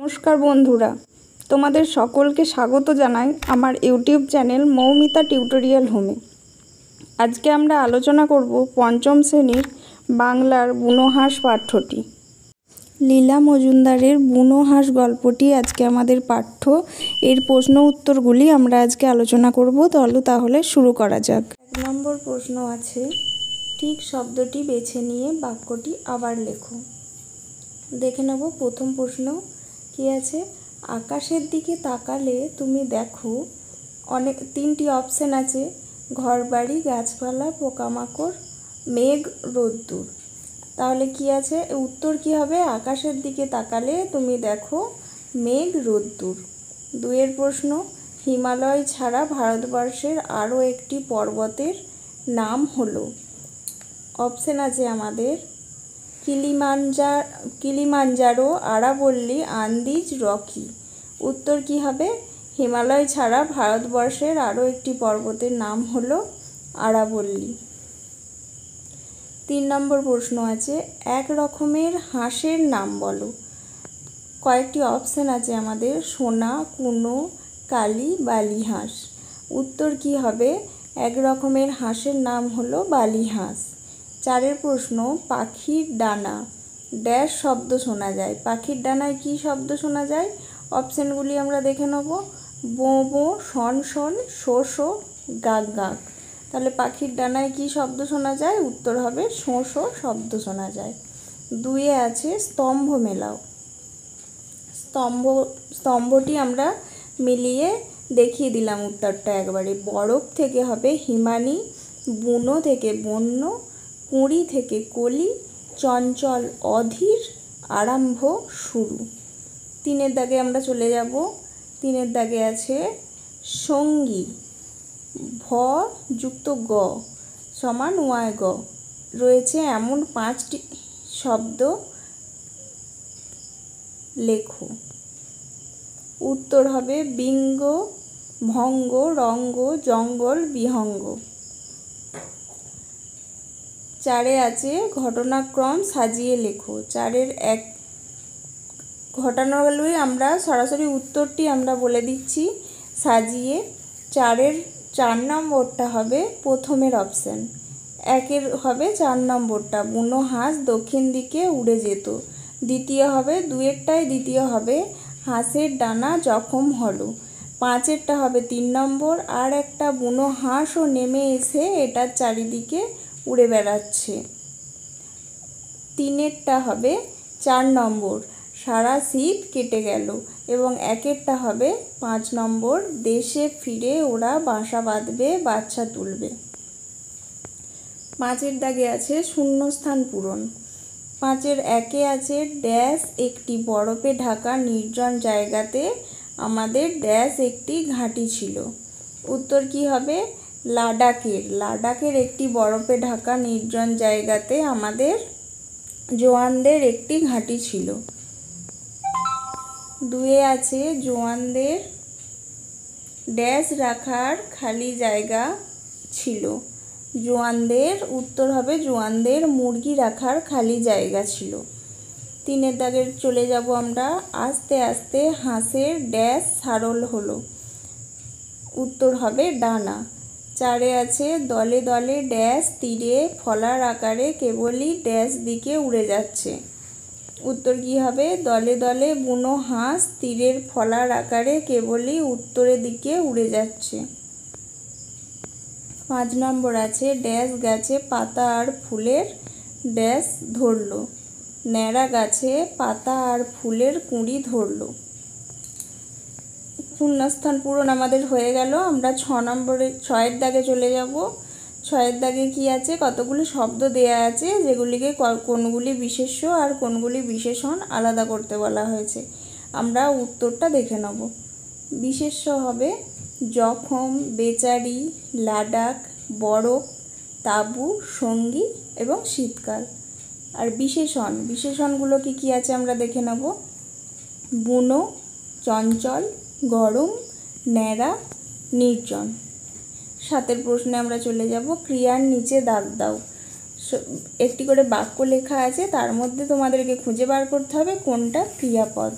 নমস্কার বন্ধুরা, তোমাদের সকলকে স্বাগত জানাই আমার ইউটিউব চ্যানেল মৌমিতা টিউটোরিয়াল হোমে। আজকে আমরা আলোচনা করব পঞ্চম শ্রেণীর বাংলার বুনো হাঁস পাঠ্যটি। লীলা মজুমদারের বুনো হাঁস গল্পটি আজকে আমাদের পাঠ্য। এর প্রশ্ন উত্তরগুলি আমরা আজকে আলোচনা করব। তাহলে শুরু করা যাক। 1 নম্বর প্রশ্ন আছে, ঠিক শব্দটি বেছে নিয়ে বাক্যটি আবার লেখো। দেখে নেব প্রথম প্রশ্ন কি আছে। আকাশের দিকে তাকালে তুমি দেখো তিনটি অপশান আছে, ঘরবাড়ি, গাছপালা, পোকামাকড়, মেঘ, রোদ্দুর। তাহলে কি আছে, উত্তর কি হবে? আকাশের দিকে তাকালে তুমি দেখো মেঘ, রোদ্দুর। 2 প্রশ্ন, হিমালয় ছাড়া ভারতবর্ষের আরও একটি পর্বতের নাম হলো। অপশান আছে আমাদের কিলিমাঞ্জারো, আরাবল্লী, আন্দিজ, রকি। উত্তর কি হবে? হিমালয় ছাড়া ভারতবর্ষের আরও একটি পর্বতের নাম হলো আরাবল্লী। 3 নম্বর প্রশ্ন আছে, এক রকমের হাঁসের নাম বলো। কয়েকটি অপশান আছে আমাদের, সোনা, কুনো, কালি, বালি হাঁস। উত্তর কি হবে? এক রকমের হাঁসের নাম হলো বালি হাঁস। 4 প্রশ্ন, পাখির ডানা ড্যাশ শব্দ শোনা যায়। পাখির ডানায় কি শব্দ শোনা যায়? অপশানগুলি আমরা দেখে নেব, বো বো, শন শন, শো শো, গাক গাক। তাহলে পাখির ডানায় কি শব্দ শোনা যায়? উত্তর হবে শো শো শব্দ শোনা যায়। 2 আছে স্তম্ভ মেলাও। স্তম্ভটি আমরা মিলিয়ে দেখিয়ে দিলাম উত্তরটা একবারে। বরফ থেকে হবে হিমানি, বুনো থেকে বন্য, কুঁড়ি থেকে কলি, চঞ্চল অধীর, আরম্ভ শুরু। 3 দাগে আমরা চলে যাব। 3 দাগে আছে সঙ্গী, ভ যুক্ত গ সমান ওয়ায় গ রয়েছে এমন 5টি শব্দ লেখো। উত্তর হবে বিঙ্গ, ভঙ্গ, রঙ্গ, জঙ্গল, বিহঙ্গ। 4 আছে ঘটনাক্রম সাজিয়ে লেখো। 4 এক ঘটনাগুলোই আমরা সরাসরি উত্তরটি আমরা বলে দিচ্ছি সাজিয়ে। 4 নম্বরটা হবে প্রথমের অপশান। 1 হবে 4 নম্বরটা, বুনো হাঁস দক্ষিণ দিকে উড়ে যেত। দ্বিতীয় হবে 2টাই দ্বিতীয় হবে, হাঁসের ডানা জখম হলো। 5টা হবে 3 নম্বর, আর একটা বুনো হাঁসও নেমে এসে এটার চারিদিকে উড়ে বেড়াচ্ছে। 3টা হবে 4 নম্বর, সারা শীত কেটে গেল। এবং 1টা হবে 5 নম্বর, দেশে ফিরে ওরা বাসা বাঁধবে, বাচ্চা তুলবে। 5 দাগে আছে শূন্যস্থান পূরণ। 5 1 আছে ড্যাশ একটি বরফে ঢাকা নির্জন জায়গাতে আমাদের ড্যাশ একটি ঘাঁটি ছিল। উত্তর কি হবে? লাদাখের একটি বরফে ঢাকা নির্জন জায়গাতে আমাদের জওয়ানদের একটি ঘাঁটি ছিল। 2 আছে জওয়ানদের ড্যাশ রাখার খালি জায়গা ছিল। জওয়ানদের, উত্তর হবে জওয়ানদের মুরগি রাখার খালি জায়গা ছিল। 3 দাগে চলে যাব আমরা, আস্তে আস্তে হাঁসের ড্যাশ সারল হলো। উত্তর হবে ডানা। 4 আছে দলে দলে ড্যাশ তীরে ফলার আকারে কেবলই ড্যাশ দিকে উড়ে যাচ্ছে। উত্তর কি হবে? দলে দলে বুনো হাঁস তীরের ফলার আকারে কেবলই উত্তরের দিকে উড়ে যাচ্ছে। 5 নম্বর আছে ড্যাশ গাছে পাতা আর ফুলের ড্যাশ ধরলো। ন্যাড়া গাছে পাতা আর ফুলের কুঁড়ি ধরলো। শূন্যস্থান পূরণ আমাদের হয়ে গেল। আমরা 6 দাগে চলে যাব। 6 দাগে কি আছে, কতগুলি শব্দ দেয়া আছে যেগুলিকে কোনগুলি বিশেষ্য আর কোনগুলি বিশেষণ আলাদা করতে বলা হয়েছে। আমরা উত্তরটা দেখে নেব। বিশেষ্য হবে জখম, বেচারি, লাদাখ, বরফ, তাঁবু, সঙ্গী এবং শীতকাল। আর বিশেষণগুলো কি আছে আমরা দেখে নেব, বুনো, চঞ্চল, গরম, ন্যাড়া, নির্জন। 7 প্রশ্নে আমরা চলে যাব, ক্রিয়ার নিচে দাগ দাও। একটি করে বাক্য লেখা আছে, তার মধ্যে তোমাদেরকে খুঁজে বার করতে হবে কোনটা ক্রিয়াপদ।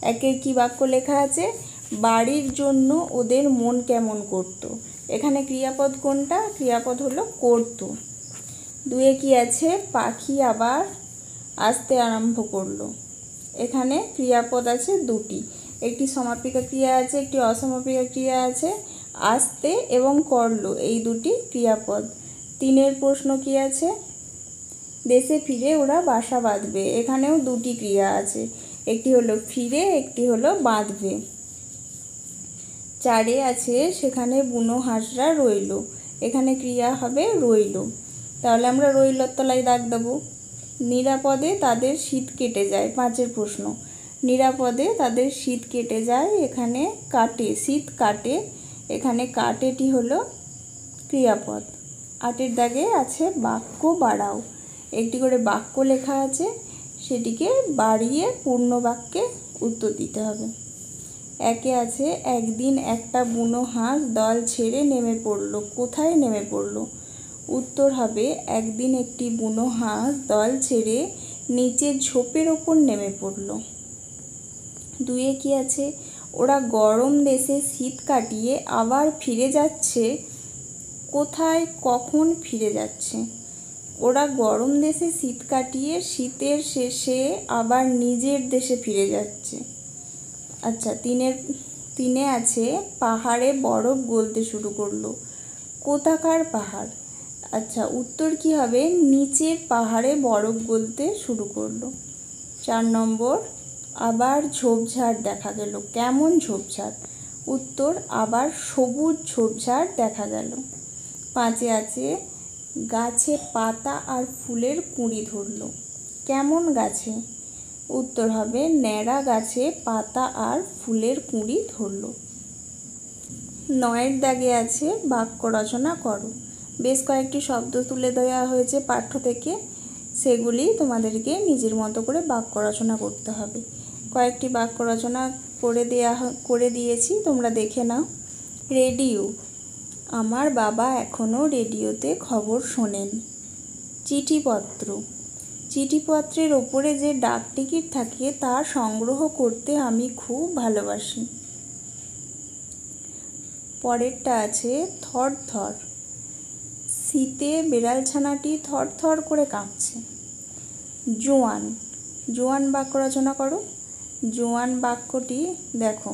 একে কি বাক্য লেখা আছে? বাড়ির জন্য ওদের মন কেমন করতো। এখানে ক্রিয়াপদ কোনটা? ক্রিয়াপদ হলো করতো। 2 কি আছে? পাখি আবার আসতে আরম্ভ করলো। এখানে ক্রিয়াপদ আছে 2টি, একটি সমাপিকা ক্রিয়া আছে, একটি অসমাপিকা ক্রিয়া আছে। আসতে এবং করলো এই 2টি ক্রিয়াপদ। 3 প্রশ্ন কি আছে? দেশে ফিরে ওরা বাসা বাঁধবে। এখানেও 2টি ক্রিয়া আছে, একটি হলো ফিরে, একটি হলো বাঁধবে। 4 আছে সেখানে বুনো হাঁসরা রইল। এখানে ক্রিয়া হবে রইল। তাহলে আমরা রইলর তলায় দাগ দেবো। নিরাপদে তাদের শীত কেটে যায়। 5 প্রশ্ন, নিরাপদে তাদের শীত কেটে যায়। এখানে কাটে, শীত কাটে, এখানে কাটেটি হলো ক্রিয়াপদ। 8 দাগে আছে বাক্য বাড়াও। একটি করে বাক্য লেখা আছে, সেটিকে বাড়িয়ে পূর্ণ বাক্যে উত্তর দিতে হবে। 1 আছে একদিন একটা বুনো হাঁস দল ছেড়ে নেমে পড়লো। কোথায় নেমে পড়লো? উত্তর হবে একদিন একটি বুনো হাঁস দল ছেড়ে নিচে ঝোপের ওপর নেমে পড়লো। 2 কি আছে? ওরা গরম দেশে শীত কাটিয়ে আবার ফিরে যাচ্ছে। কোথায় কখন ফিরে যাচ্ছে? ওরা গরম দেশে শীত কাটিয়ে শীতের শেষে আবার নিজের দেশে ফিরে যাচ্ছে। আচ্ছা, 3 আছে পাহাড়ে বরফ গলতে শুরু করলো। কোথাকার পাহাড়? আচ্ছা, উত্তর কি হবে? নিচের পাহাড়ে বরফ গলতে শুরু করলো। 4 নম্বর, আবার ঝোপঝাড় দেখা গেল। কেমন ঝোপঝাড়? উত্তর আবার সবুজ ঝোপঝাড় দেখা গেল। 5 আছে গাছে পাতা আর ফুলের কুঁড়ি ধরলো। কেমন গাছে? উত্তর হবে ন্যাড়া গাছে পাতা আর ফুলের কুঁড়ি ধরলো। 9 দাগে আছে বাক্য রচনা করো। বেশ কয়েকটি শব্দ তুলে দেওয়া হয়েছে পাঠ্য থেকে, সেগুলি তোমাদেরকে নিজের মতো করে বাক্য রচনা করতে হবে। কয়েকটি বাক্য রচনা করে দিয়েছি, তোমরা দেখে নাও। রেডিও, আমার বাবা এখনও রেডিওতে খবর শোনেন। চিঠিপত্র, চিঠিপত্রের ওপরে যে ডাক টিকিট থাকে তা সংগ্রহ করতে আমি খুব ভালোবাসি। পরেরটা আছে থরথর, শীতে বেড়ালছানাটি থরথর করে কাঁপছে। জোয়ান, জোয়ান বাক্য রচনা করো। জোয়ান বাক্যটি দেখো,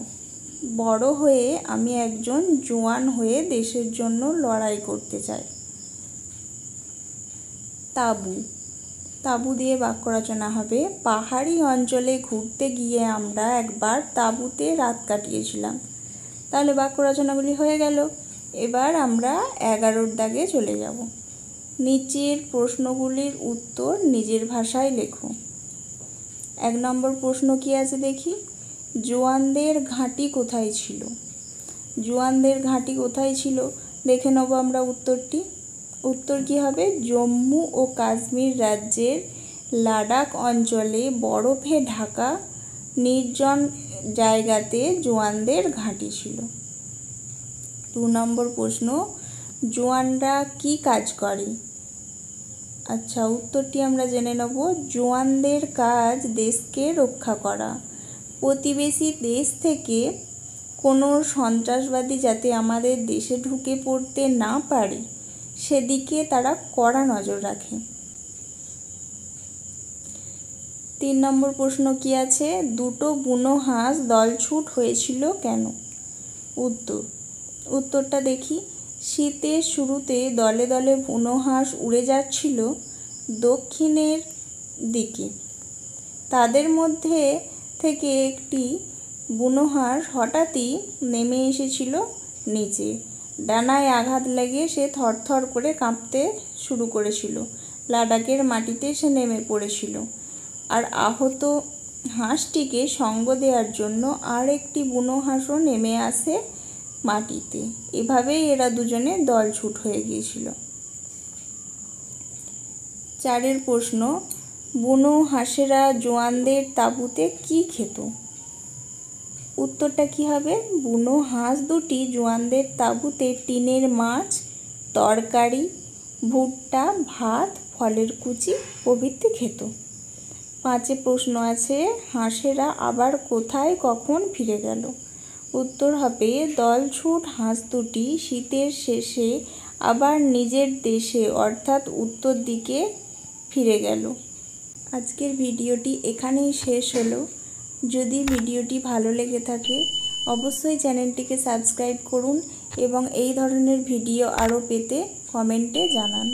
বড় হয়ে আমি একজন জোয়ান হয়ে দেশের জন্য লড়াই করতে চাই। তাঁবু, তাঁবু দিয়ে বাক্য রচনা হবে, পাহাড়ি অঞ্চলে ঘুরতে গিয়ে আমরা একবার তাঁবুতে রাত কাটিয়েছিলাম। তাহলে বাক্য রচনাগুলি হয়ে গেল। এবার আমরা 11 দাগে চলে যাব। নিচের প্রশ্নগুলির উত্তর নিজের ভাষায় লেখো। 1 নম্বর প্রশ্ন কি আছে দেখি? জোয়ানদের ঘাঁটি কোথায় ছিল? জোয়ানদের ঘাঁটি কোথায় ছিল? দেখে নেব আমরা উত্তরটি। উত্তর কি হবে? জম্মু ও কাশ্মীর রাজ্যের লাদাখ অঞ্চলে বরফে ঢাকা নির্জন জায়গাতে জোয়ানদের ঘাঁটি ছিল। 2 নম্বর প্রশ্ন, জোয়ানরা কি কাজ করে? আচ্ছা, উত্তরটি আমরা জেনে নেব। জোয়ানদের কাজ দেশকে রক্ষা করা। প্রতিবেশী দেশ থেকে কোনো সন্ত্রাসবাদী যাতে আমাদের দেশে ঢুকে পড়তে না পারে সেদিকে তারা কড়া নজর রাখে। 3 নম্বর প্রশ্ন কি আছে? দুটো বুনো হাঁস দলছুট হয়েছিল কেন? উত্তরটা দেখি। শীতের শুরুতে দলে দলে বুনো হাঁস উড়ে যাচ্ছিল দক্ষিণের দিকে। তাদের মধ্যে থেকে একটি বুনো হাঁস হঠাৎই নেমে এসেছিল নিচে। ডানায় আঘাত লেগে সে থরথর করে কাঁপতে শুরু করেছিল। লাদাখের মাটিতে সে নেমে পড়েছিল। আর আহত হাঁসটিকে সঙ্গ দেওয়ার জন্য আর একটি বুনো হাঁসও নেমে আসে মাটিতে। এভাবেই এরা দুজনে দলছুট হয়ে গিয়েছিল। 4 প্রশ্ন, বুনো হাঁসেরা জোয়ানদের তাঁবুতে কি খেত? উত্তরটা কি হবে? বুনো হাঁস দুটি জোয়ানদের তাঁবুতে টিনের মাছ, তরকারি, ভুট্টা, ভাত, ফলের কুচি প্রভৃতি খেত। পাঁচে প্রশ্ন আছে, হাঁসেরা আবার কোথায় কখন ফিরে গেল? উত্তর হবে, দলছুট হাঁস দুটি শীতের শেষে আবার নিজের দেশে অর্থাৎ উত্তর দিকে ফিরে গেল। আজকের ভিডিওটি এখানেই শেষ হলো। যদি ভিডিওটি ভালো লেগে থাকে অবশ্যই চ্যানেলটিকে সাবস্ক্রাইব করুন এবং এই ধরনের ভিডিও আরও পেতে কমেন্টে জানান।